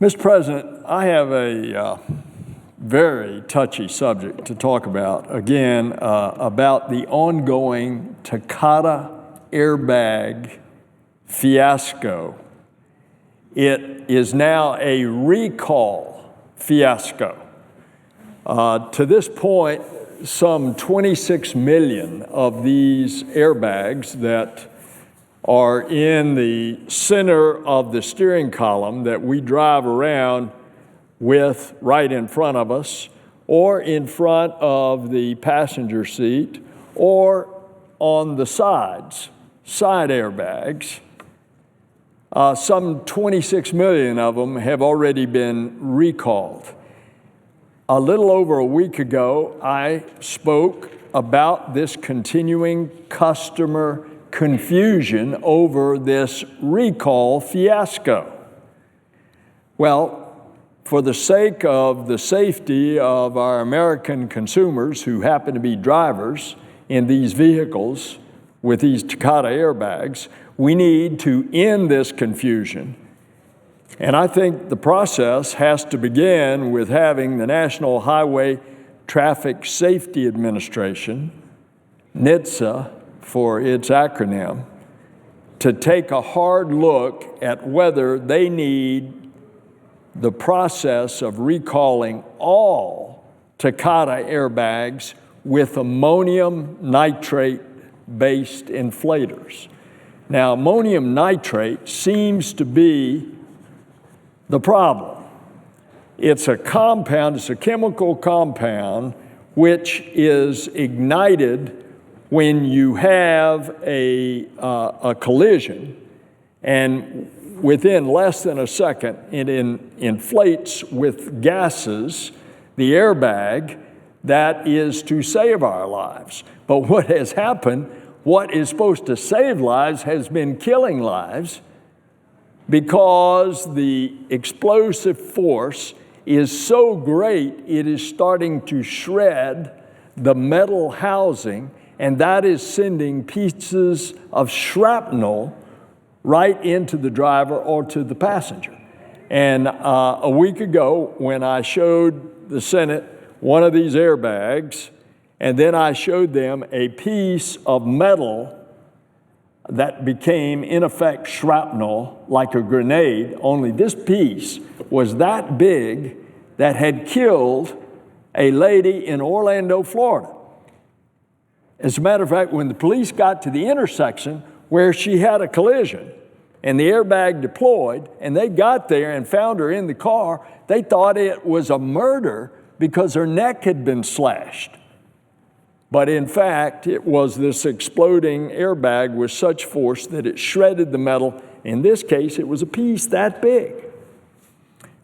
Mr. President, I have a very touchy subject to talk about, again, about the ongoing Takata airbag fiasco. It is now a recall fiasco. To this point, some 26 million of these airbags that are in the center of the steering column that we drive around with right in front of us, or in front of the passenger seat, or on the sides, side airbags. Some 26 million of them have already been recalled. A little over a week ago, I spoke about this continuing customer confusion over this recall fiasco. Well, for the sake of the safety of our American consumers who happen to be drivers in these vehicles with these Takata airbags, we need to end this confusion. And I think the process has to begin with having the National Highway Traffic Safety Administration, NHTSA for its acronym, to take a hard look at whether they need the process of recalling all Takata airbags with ammonium nitrate-based inflators. Now, ammonium nitrate seems to be the problem. It's a compound, it's a chemical compound which is ignited when you have a collision, and within less than a second, it inflates with gases the airbag that is to save our lives. But what has happened, what is supposed to save lives has been killing lives, because the explosive force is so great, it is starting to shred the metal housing, and that is sending pieces of shrapnel right into the driver or to the passenger. And a week ago, when I showed the Senate one of these airbags, and then I showed them a piece of metal that became, in effect, shrapnel, like a grenade, only this piece was that big that had killed a lady in Orlando, Florida. As a matter of fact, when the police got to the intersection where she had a collision and the airbag deployed, and they got there and found her in the car, they thought it was a murder because her neck had been slashed. But in fact, it was this exploding airbag with such force that it shredded the metal. In this case, it was a piece that big.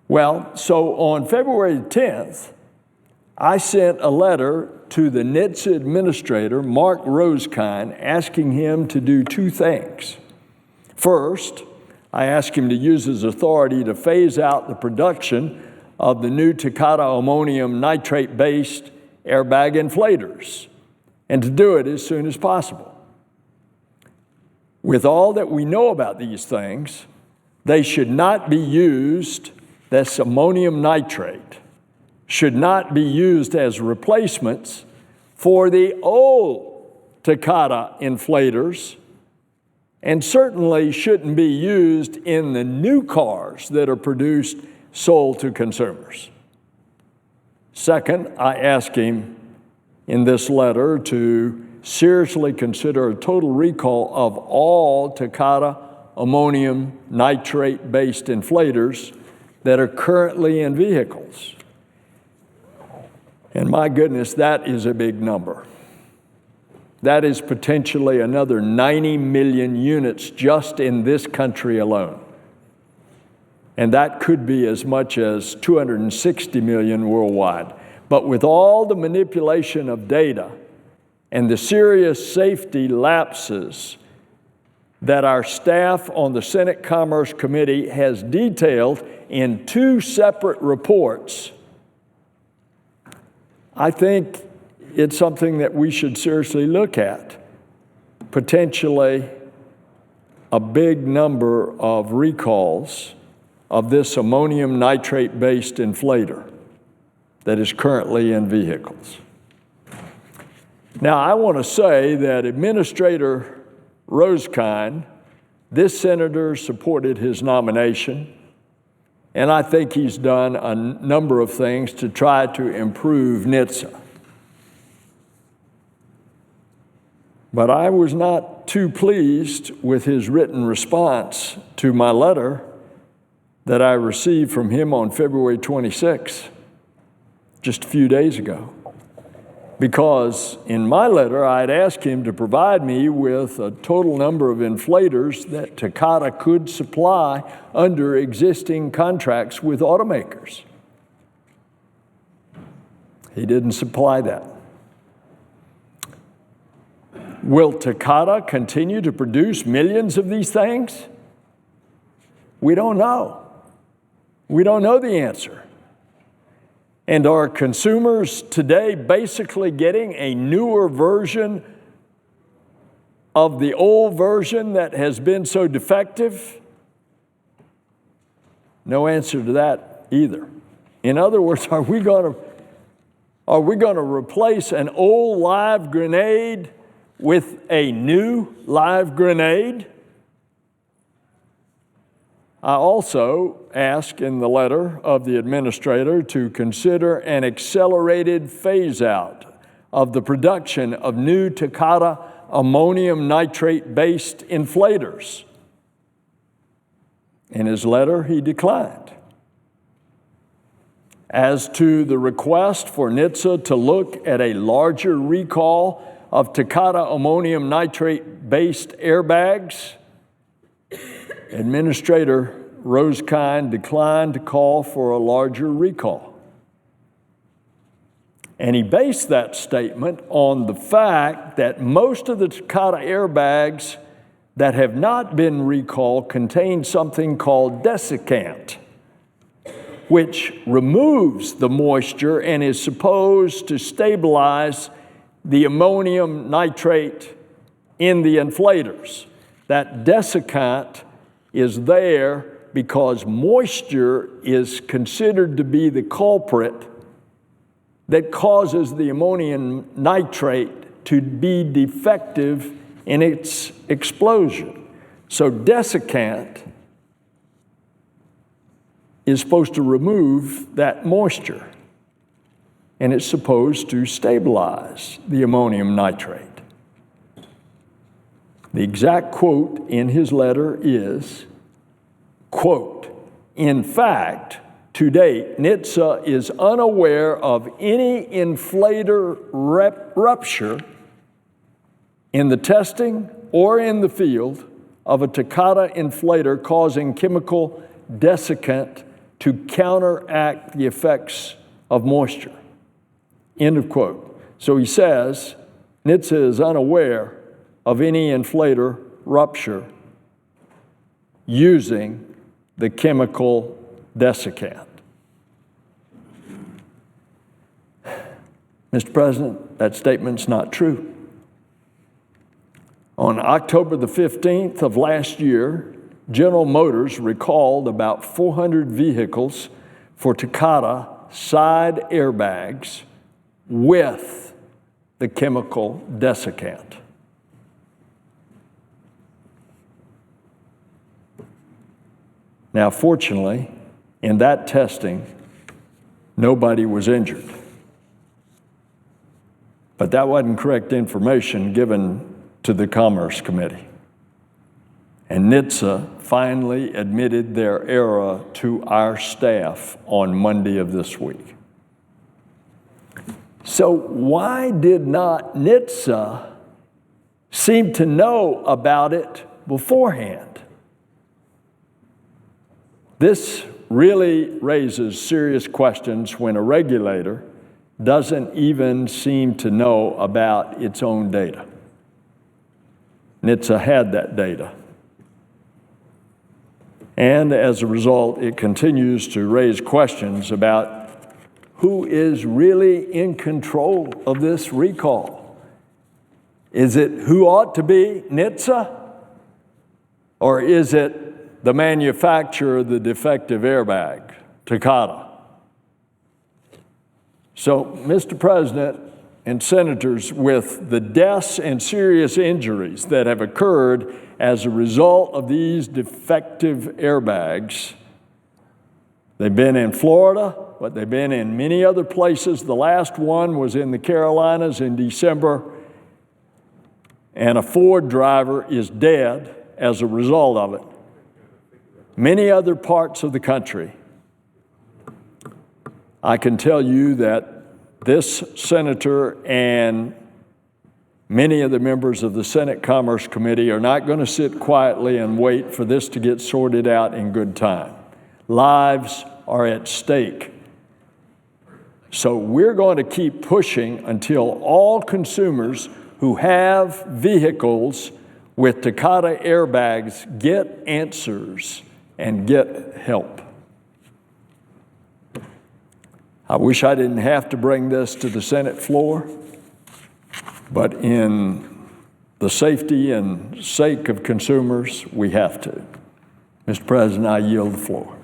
Well, so on February 10th, I sent a letter to the NHTSA administrator, Mark Rosekind, asking him to do two things. First, I asked him to use his authority to phase out the production of the new Takata ammonium nitrate-based airbag inflators, and to do it as soon as possible. With all that we know about these things, they should not be used, that's ammonium nitrate, should not be used as replacements for the old Takata inflators, and certainly shouldn't be used in the new cars that are produced, sold to consumers. Second, I asked him in this letter to seriously consider a total recall of all Takata ammonium nitrate-based inflators that are currently in vehicles. And my goodness, that is a big number. That is potentially another 90 million units just in this country alone. And that could be as much as 260 million worldwide. But with all the manipulation of data and the serious safety lapses that our staff on the Senate Commerce Committee has detailed in two separate reports, I think it's something that we should seriously look at. Potentially a big number of recalls of this ammonium nitrate-based inflator that is currently in vehicles. Now, I want to say that Administrator Rosekind, this senator supported his nomination, and I think he's done a number of things to try to improve NHTSA. But I was not too pleased with his written response to my letter that I received from him on February 26, just a few days ago. Because in my letter, I had asked him to provide me with a total number of inflators that Takata could supply under existing contracts with automakers. He didn't supply that. Will Takata continue to produce millions of these things? We don't know. We don't know the answer. And are consumers today basically getting a newer version of the old version that has been so defective? No answer to that either. In other words, are we going to replace an old live grenade with a new live grenade? I also ask in the letter of the administrator to consider an accelerated phase-out of the production of new Takata ammonium nitrate-based inflators. In his letter, he declined. As to the request for NHTSA to look at a larger recall of Takata ammonium nitrate-based airbags, Administrator Rosekind declined to call for a larger recall. And he based that statement on the fact that most of the Takata airbags that have not been recalled contain something called desiccant, which removes the moisture and is supposed to stabilize the ammonium nitrate in the inflators. That desiccant is there because moisture is considered to be the culprit that causes the ammonium nitrate to be defective in its explosion. So desiccant is supposed to remove that moisture, and it's supposed to stabilize the ammonium nitrate. The exact quote in his letter is, quote, "In fact, to date, NHTSA is unaware of any inflator rupture in the testing or in the field of a Takata inflator causing chemical desiccant to counteract the effects of moisture." End of quote. So he says, NHTSA is unaware of any inflator rupture using the chemical desiccant. Mr. President, that statement's not true. On October the 15th of last year, General Motors recalled about 400 vehicles for Takata side airbags with the chemical desiccant. Now, fortunately, in that testing, nobody was injured. But that wasn't correct information given to the Commerce Committee. And NHTSA finally admitted their error to our staff on Monday of this week. So why did not NHTSA seem to know about it beforehand? This really raises serious questions when a regulator doesn't even seem to know about its own data. NHTSA had that data. And as a result, it continues to raise questions about who is really in control of this recall. Is it who ought to be NHTSA? Or is it the manufacturer of the defective airbag, Takata. So, Mr. President and Senators, with the deaths and serious injuries that have occurred as a result of these defective airbags, they've been in Florida, but they've been in many other places. The last one was in the Carolinas in December, and a Ford driver is dead as a result of it. Many other parts of the country. I can tell you that this senator and many of the members of the Senate Commerce Committee are not going to sit quietly and wait for this to get sorted out in good time. Lives are at stake. So we're going to keep pushing until all consumers who have vehicles with Takata airbags get answers and get help. I wish I didn't have to bring this to the Senate floor, but in the safety and sake of consumers, we have to. Mr. President, I yield the floor.